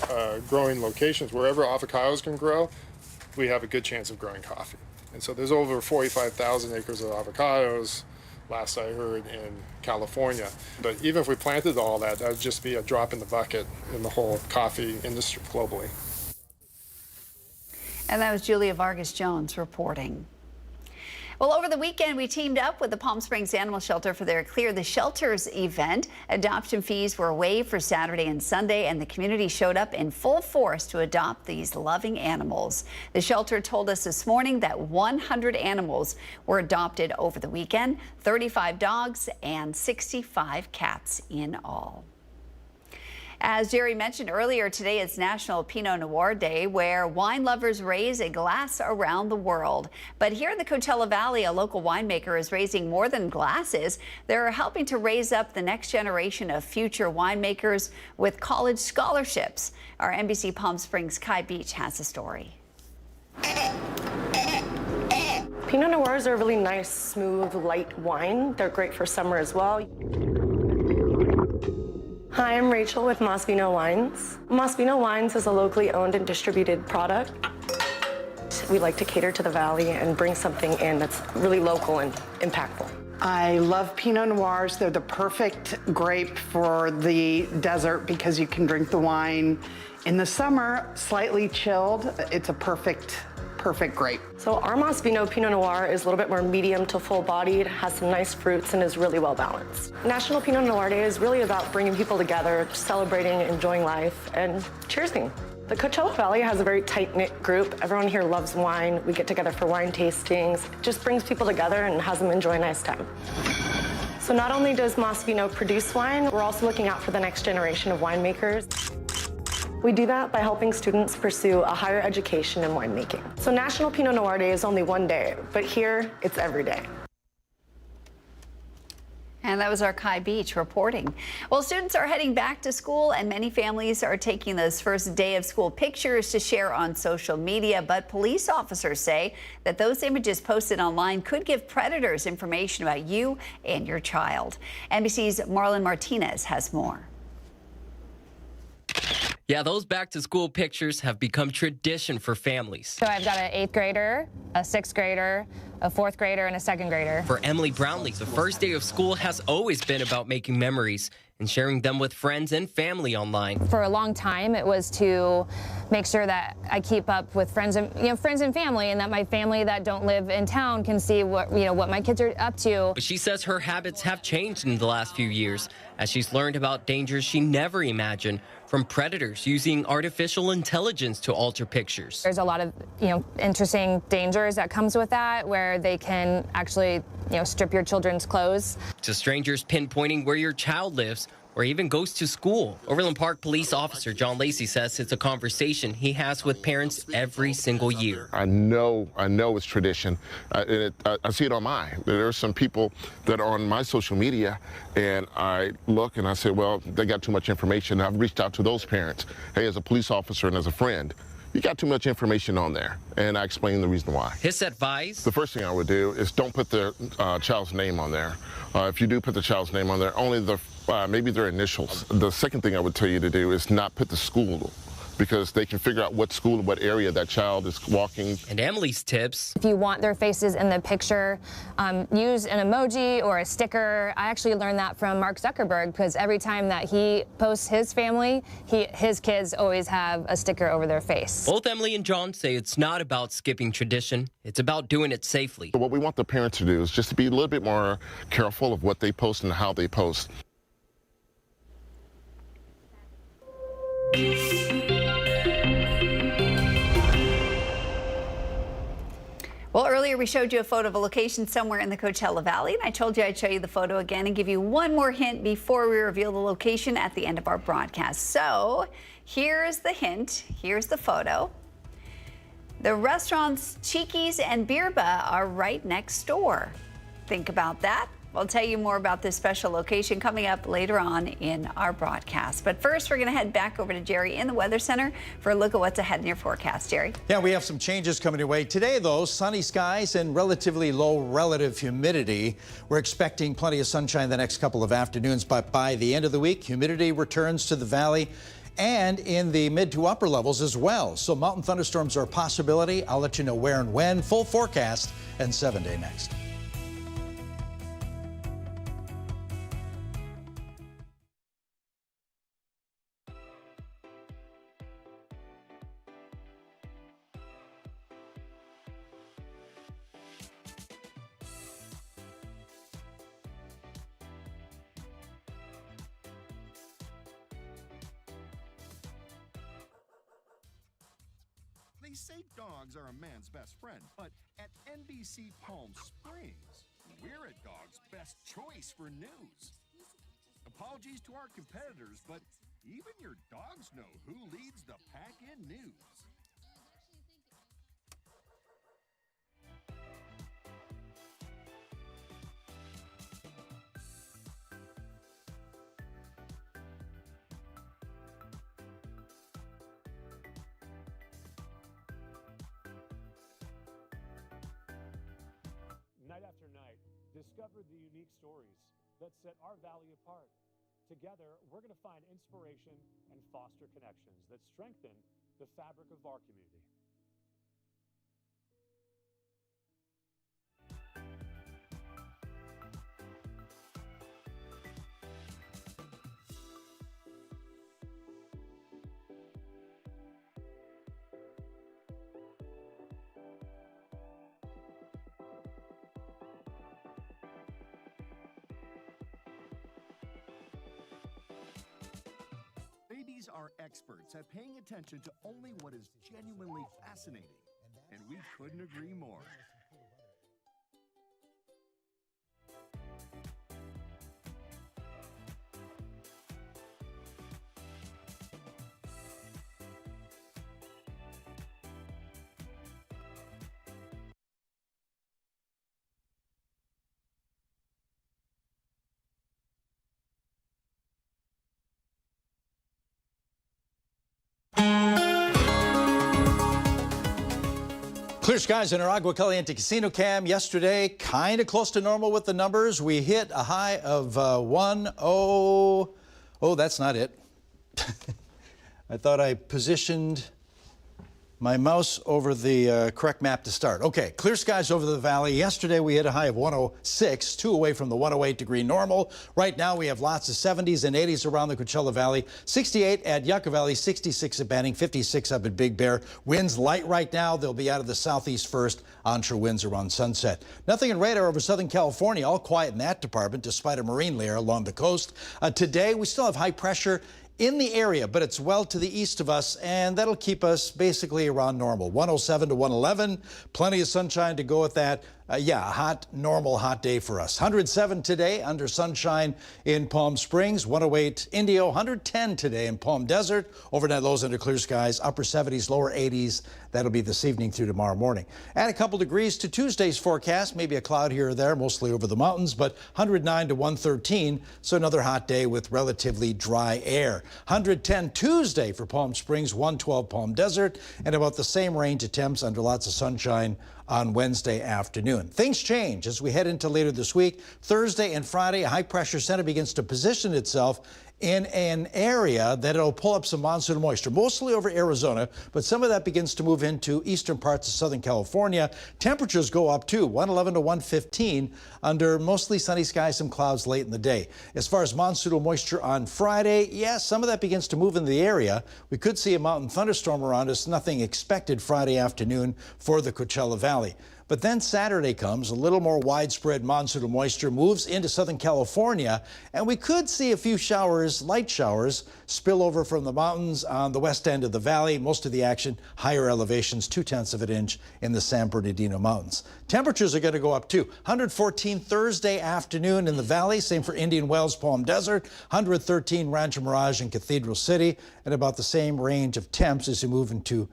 growing locations, wherever avocados can grow, we have a good chance of growing coffee. And so there's over 45,000 acres of avocados, last I heard, in California. But even if we planted all that, that would just be a drop in the bucket in the whole coffee industry globally. And that was Julia Vargas Jones reporting. Well, over the weekend, we teamed up with the Palm Springs Animal Shelter for their Clear the Shelters event. Adoption fees were waived for Saturday and Sunday, and the community showed up in full force to adopt these loving animals. The shelter told us this morning that 100 animals were adopted over the weekend, 35 dogs and 65 cats in all. As Jerry mentioned earlier, today is National Pinot Noir Day, where wine lovers raise a glass around the world. But here in the Coachella Valley, a local winemaker is raising more than glasses. They're helping to raise up the next generation of future winemakers with college scholarships. Our NBC Palm Springs Kai Beach has a story. Pinot Noirs are a really nice, smooth, light wine. They're great for summer as well. Hi, I'm Rachel with Masvino Wines. Masvino Wines is a locally owned and distributed product. We like to cater to the valley and bring something in that's really local and impactful. I love Pinot Noirs. They're the perfect grape for the desert because you can drink the wine in the summer, slightly chilled. It's a perfect grape. So our Masvino Pinot Noir is a little bit more medium to full-bodied, has some nice fruits, and is really well-balanced. National Pinot Noir Day is really about bringing people together, celebrating, enjoying life, and cheersing. The Coachella Valley has a very tight-knit group. Everyone here loves wine. We get together for wine tastings. It just brings people together and has them enjoy a nice time. So not only does Mas Vino produce wine, we're also looking out for the next generation of winemakers. We do that by helping students pursue a higher education in winemaking. So National Pinot Noir Day is only one day, but here it's every day. And that was our Kai Beach reporting. Well, students are heading back to school, and many families are taking those first day of school pictures to share on social media. But police officers say that those images posted online could give predators information about you and your child. NBC's Marlon Martinez has more. Yeah, those back-to-school pictures have become tradition for families. So I've got an 8th grader, a 6th grader, a 4th grader, and a 2nd grader. For Emily Brownlee, the first day of school has always been about making memories and sharing them with friends and family online. For a long time, it was to make sure that I keep up with friends and family, and that my family that don't live in town can see what my kids are up to. But she says her habits have changed in the last few years as she's learned about dangers she never imagined, from predators using artificial intelligence to alter pictures. There's a lot of interesting dangers that comes with that, where they can actually strip your children's clothes. To strangers pinpointing where your child lives or even goes to school. Overland Park police officer John Lacey says it's a conversation he has with parents every single year. I know it's tradition. I see it on mine. There are some people that are on my social media, and I look and I say, well, they got too much information. I've reached out to those parents. Hey, as a police officer and as a friend, you got too much information on there, and I explain the reason why. His advice? The first thing I would do is don't put the child's name on there. If you do put the child's name on there, only maybe their initials. The second thing I would tell you to do is not put the school, because they can figure out what school, what area that child is walking. And Emily's tips: if you want their faces in the picture, use an emoji or a sticker. I actually learned that from Mark Zuckerberg, because every time that he posts his family, his kids always have a sticker over their face. Both Emily and John say it's not about skipping tradition. It's about doing it safely. So what we want the parents to do is just to be a little bit more careful of what they post and how they post. Well, earlier we showed you a photo of a location somewhere in the Coachella Valley, and I told you I'd show you the photo again and give you one more hint before we reveal the location at the end of our broadcast. So here's the hint. Here's the photo. The restaurants Cheeky's and Birba are right next door. Think about that. We'll tell you more about this special location coming up later on in our broadcast. But first, we're going to head back over to Jerry in the Weather Center for a look at what's ahead in your forecast. Jerry? Yeah, we have some changes coming your way. Today, though, sunny skies and relatively low relative humidity. We're expecting plenty of sunshine the next couple of afternoons, but by the end of the week, humidity returns to the valley and in the mid to upper levels as well. So mountain thunderstorms are a possibility. I'll let you know where and when. Full forecast and 7-day next. They say dogs are a man's best friend, but at NBC Palm Springs, we're a dog's best choice for news. Apologies to our competitors, but even your dogs know who leads the pack in news. Night after night, discover the unique stories that set our valley apart. Together, we're going to find inspiration and foster connections that strengthen the fabric of our community. Babies are experts at paying attention to only what is genuinely fascinating, and we couldn't agree more. Clear skies in our Agua Caliente casino cam yesterday, kind of close to normal with the numbers. We hit a high of 10. Oh, that's not it. I thought I positioned my mouse over the correct map to start. Okay, clear skies over the valley. Yesterday we hit a high of 106, 2 away from the 108 degree normal. Right now we have lots of 70s and 80s around the Coachella Valley. 68 at Yucca Valley, 66 at Banning, 56 up at Big Bear. Winds light right now. They'll be out of the southeast first. Onshore winds around sunset. Nothing in radar over Southern California. All quiet in that department despite a marine layer along the coast. Today we still have high pressure in the area, but it's well to the east of us, and that'll keep us basically around normal. 107 to 111, plenty of sunshine to go with that. Normal hot day for us. 107 today under sunshine in Palm Springs, 108 Indio, 110 today in Palm Desert. Overnight lows under clear skies, upper 70s, lower 80s. That'll be this evening through tomorrow morning. Add a couple degrees to Tuesday's forecast, maybe a cloud here or there, mostly over the mountains, but 109 to 113, so another hot day with relatively dry air. 110 Tuesday for Palm Springs, 112 Palm Desert, and about the same range of temps under lots of sunshine on Wednesday afternoon. Things change as we head into later this week. Thursday and Friday, a high pressure center begins to position itself in an area that it'll pull up some monsoon moisture, mostly over Arizona, but some of that begins to move into eastern parts of Southern California. Temperatures go up too, 111 to 115 under mostly sunny skies, some clouds late in the day. As far as monsoonal moisture on Friday, some of that begins to move in the area. We could see a mountain thunderstorm around us, nothing expected Friday afternoon for the Coachella Valley. But then Saturday comes, a little more widespread monsoonal moisture moves into Southern California, and we could see a few showers, light showers, spill over from the mountains on the west end of the valley. Most of the action, higher elevations, 0.2 of an inch in the San Bernardino Mountains. Temperatures are going to go up too. 114 Thursday afternoon in the valley, same for Indian Wells, Palm Desert, 113 Rancho Mirage and Cathedral City, and about the same range of temps as you move into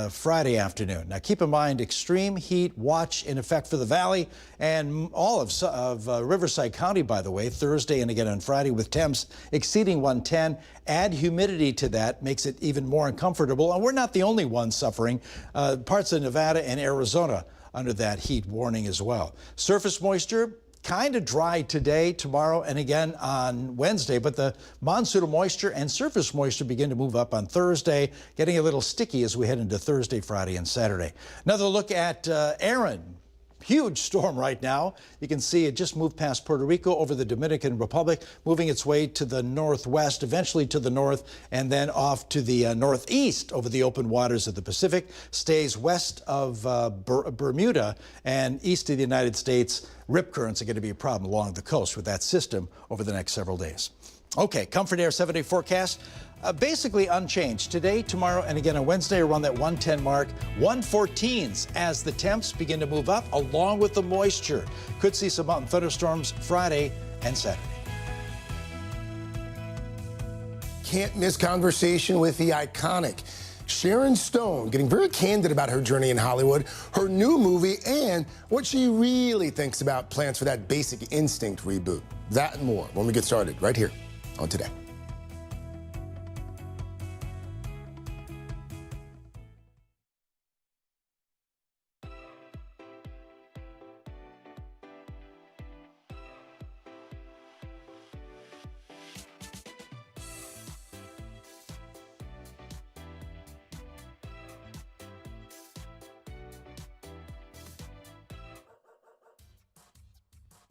Friday afternoon. Now keep in mind, extreme heat watch in effect for the valley and all of Riverside County, by the way, Thursday and again on Friday with temps exceeding 110. Add humidity to that, makes it even more uncomfortable. And we're not the only ones suffering. Parts of Nevada and Arizona under that heat warning as well. Surface moisture, kind of dry today, tomorrow, and again on Wednesday, but the monsoonal moisture and surface moisture begin to move up on Thursday, getting a little sticky as we head into Thursday, Friday, and Saturday. Another look at Aaron. Huge storm right now. You can see it just moved past Puerto Rico over the Dominican Republic, moving its way to the northwest, eventually to the north, and then off to the northeast over the open waters of the Pacific. Stays west of Bermuda and east of the United States. Rip currents are going to be a problem along the coast with that system over the next several days. Okay, Comfort Air 7-day forecast. Basically unchanged today, tomorrow, and again on Wednesday around that 110 mark. 114s as the temps begin to move up along with the moisture. Could see some mountain thunderstorms Friday and Saturday. Can't miss conversation with the iconic Sharon Stone, getting very candid about her journey in Hollywood, her new movie, and what she really thinks about plans for that Basic Instinct reboot. That and more when we get started right here on Today.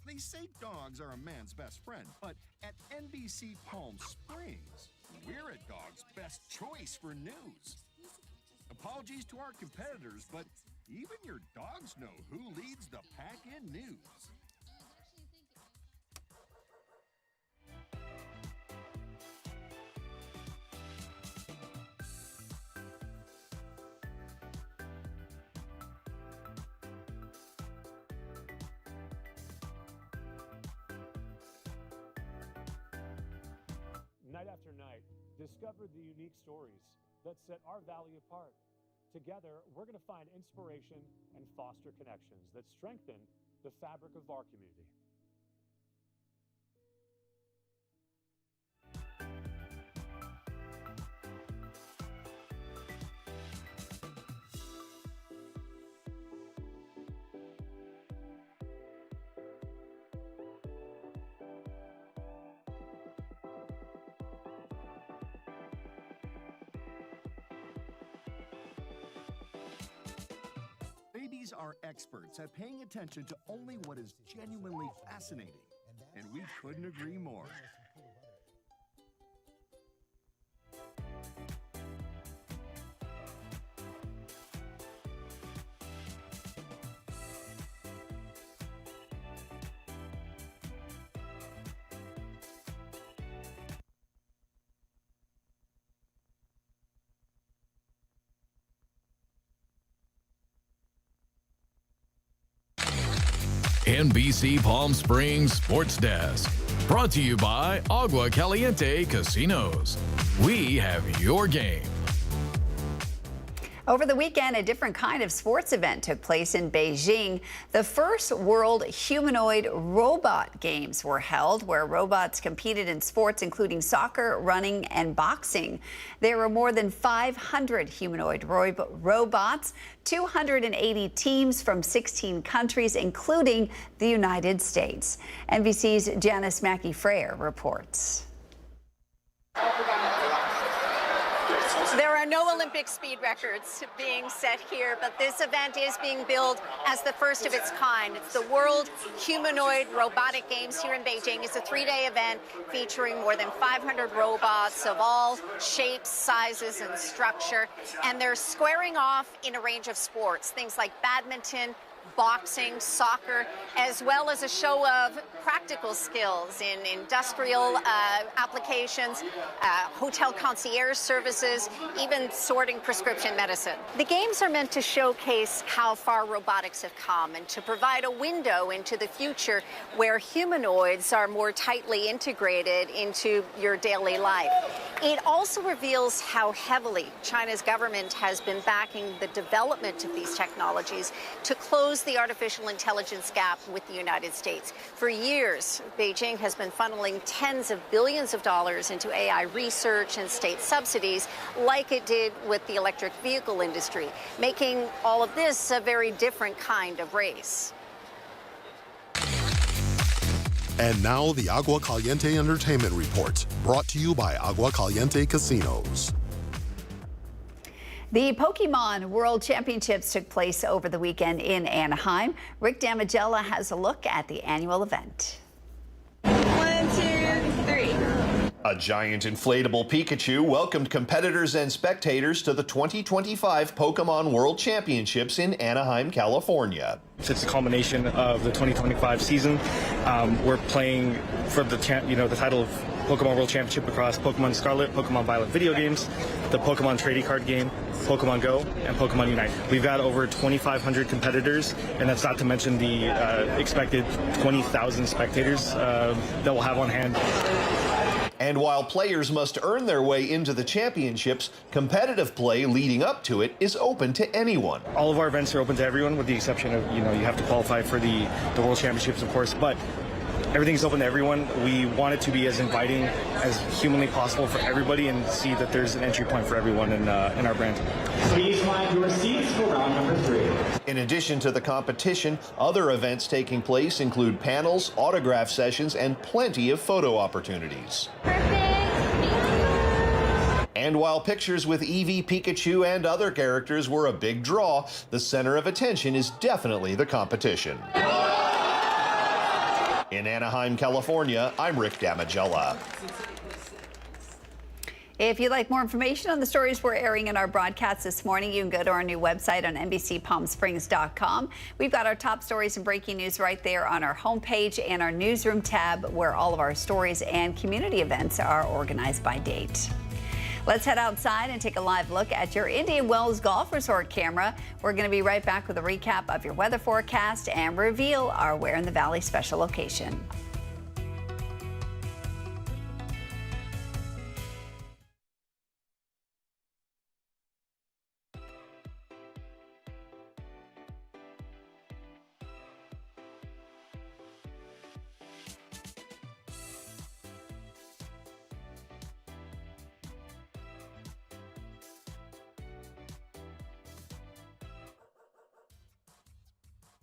They say dogs are a man's best friend, but at NBC Palm Springs, we're a dog's best choice for news. Apologies to our competitors, but even your dogs know who leads the pack in news. Night after night, discover the unique stories that set our valley apart. Together, we're going to find inspiration and foster connections that strengthen the fabric of our community. These are experts at paying attention to only what is genuinely fascinating. And we couldn't agree more. NBC Palm Springs Sports Desk. Brought to you by Agua Caliente Casinos. We have your game. Over the weekend, a different kind of sports event took place in Beijing. The first World Humanoid Robot Games were held, where robots competed in sports including soccer, running, and boxing. There were more than 500 humanoid robots, 280 teams from 16 countries, including the United States. NBC's Janice Mackey-Freyer reports. There are no Olympic speed records being set here, but this event is being billed as the first of its kind. It's the World Humanoid Robotic Games here in Beijing. It's a three-day event featuring more than 500 robots of all shapes, sizes, and structure. And they're squaring off in a range of sports, things like badminton, boxing, soccer, as well as a show of practical skills in industrial applications, hotel concierge services, even sorting prescription medicine. The games are meant to showcase how far robotics have come and to provide a window into the future where humanoids are more tightly integrated into your daily life. It also reveals how heavily China's government has been backing the development of these technologies to close the artificial intelligence gap with the United States. For years, Beijing has been funneling tens of billions of dollars into AI research and state subsidies, like it did with the electric vehicle industry, making all of this a very different kind of race. And now the Agua Caliente Entertainment Report, brought to you by Agua Caliente Casinos. The Pokemon World Championships took place over the weekend in Anaheim. Rick Damigella has a look at the annual event. 1, 2, 3. A giant inflatable Pikachu welcomed competitors and spectators to the 2025 Pokemon World Championships in Anaheim, California. It's a culmination of the 2025 season. We're playing for the title of Pokemon World Championship across Pokemon Scarlet, Pokemon Violet video games, the Pokemon Trading Card game, Pokemon Go, and Pokemon Unite. We've got over 2,500 competitors, and that's not to mention the expected 20,000 spectators that we'll have on hand. And while players must earn their way into the championships, competitive play leading up to it is open to anyone. All of our events are open to everyone, with the exception of, you have to qualify for the World Championships, of course, but everything's open to everyone. We want it to be as inviting as humanly possible for everybody, and see that there's an entry point for everyone in our brand. Please find your seats for round number 3. In addition to the competition, other events taking place include panels, autograph sessions, and plenty of photo opportunities. And while pictures with Eevee, Pikachu, and other characters were a big draw, the center of attention is definitely the competition. In Anaheim, California, I'm Rick Damigella. If you'd like more information on the stories we're airing in our broadcast this morning, you can go to our new website on NBCPalmSprings.com. We've got our top stories and breaking news right there on our homepage and our newsroom tab, where all of our stories and community events are organized by date. Let's head outside and take a live look at your Indian Wells Golf Resort camera. We're going to be right back with a recap of your weather forecast and reveal our Where in the Valley special location.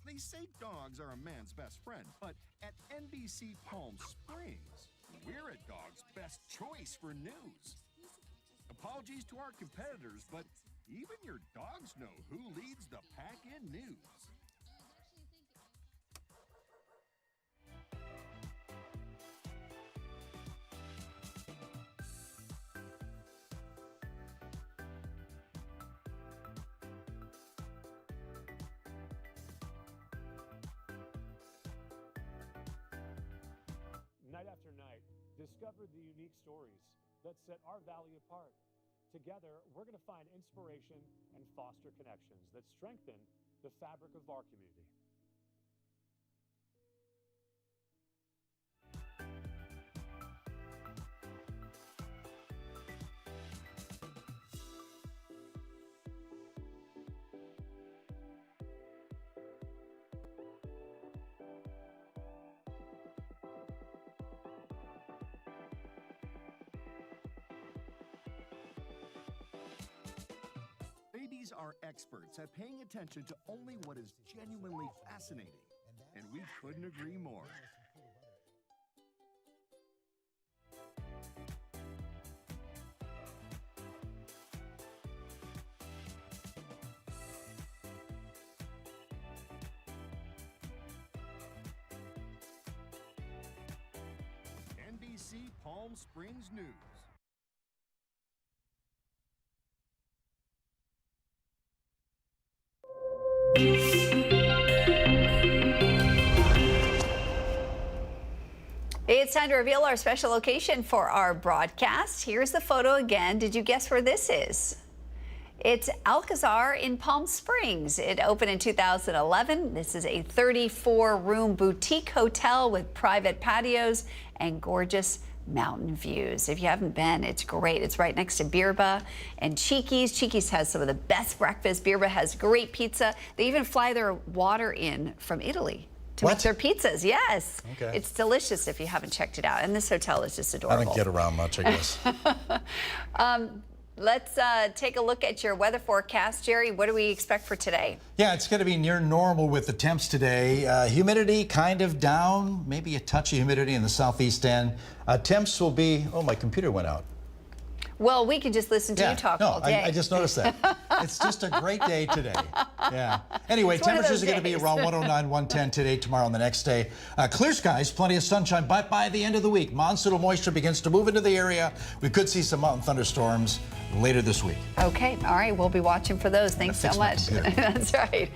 They say dogs are a man's best friend, but at NBC Palm Springs, we're a dog's best choice for news. Apologies to our competitors, but even your dogs know who leads the pack in news. Discover the unique stories that set our valley apart. Together, we're going to find inspiration and foster connections that strengthen the fabric of our community. Babies are experts at paying attention to only what is genuinely fascinating, and we couldn't agree more. NBC Palm Springs News. It's time to reveal our special location for our broadcast. Here's the photo again. Did you guess where this is? It's Alcazar in Palm Springs. It opened in 2011. This is a 34-room boutique hotel with private patios and gorgeous mountain views. If you haven't been, it's great. It's right next to Birba and Cheeky's. Cheeky's has some of the best breakfast. Birba has great pizza. They even fly their water in from Italy to make their pizzas. Yes. Okay. It's delicious if you haven't checked it out. And this hotel is just adorable. I don't get around much, I guess. Let's take a look at your weather forecast. Jerry, what do we expect for today? Yeah, it's going to be near normal with the temps today. Humidity kind of down, maybe a touch of humidity in the southeast end. Temps will be, oh, my computer went out. Well, we could just listen to you talk all day. I just noticed that. It's just a great day today. Yeah. Anyway, It's one of temperatures are those going to be days. around 109, 110 today, tomorrow, and the next day. Clear skies, plenty of sunshine, but by the end of the week, monsoonal moisture begins to move into the area. We could see some mountain thunderstorms later this week. Okay. All right. We'll be watching for those. Thanks so fix my much. computer. That's right.